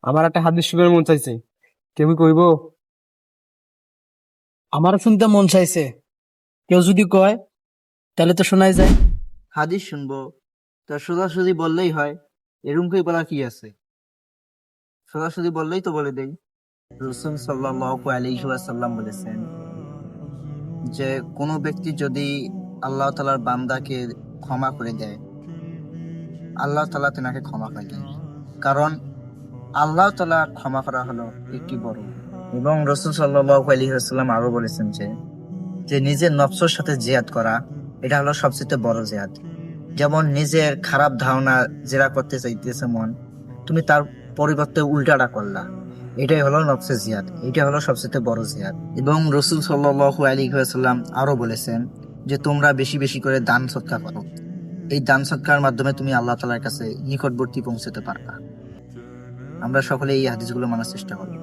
আমার একটা হাদিস শুনে মন চাইছে, কেউ কইব? আমারও শুনতে মন চাইছে, কেউ যদি কয় তাহলে তো শোনাই যায়। হাদিস শুনবো তা সোজাসুজি বললেই হয়, এরকম করে বলা কি আছে? সোজাসুজি বললেই তো বলে দেই। রাসূল সাল্লাল্লাহু আলাইহি ওয়াসাল্লাম বলেছেন যে কোনো ব্যক্তি যদি আল্লাহ তাআলার বান্দাকে ক্ষমা করে দেয়, আল্লাহ তাআলা তেনাকে ক্ষমা করে দেন। কারণ আল্লাহ তাআলা ক্ষমা করা হলো একটি বড় গুণ। এবং রাসূল সাল্লাল্লাহু আলাইহি ওয়াসাল্লাম আরো বলেছেন যে যে নিজের নফসের সাথে জিহাদ করা, এটা হলো সবচেয়ে বড় জিহাদ। যেমন নিজের খারাপ ধারণা যেটা করতে চাইতেছে মন, তুমি তার পরিবর্তে উল্টাটা করলা, এটাই হলো নফসের জিহাদ, এটা হলো সবচেয়ে বড় জিহাদ। এবং রাসূল সাল্লাল্লাহু আলাইহি ওয়াসাল্লাম আরো বলেছেন যে তোমরা বেশি বেশি করে দান সদকা করো, এই দান সদকার মাধ্যমে তুমি আল্লাহ তাআলার কাছে নিকটবর্তী পৌঁছতে পারবা। আমরা সকলে এই হাদিসগুলো মানার চেষ্টা করি।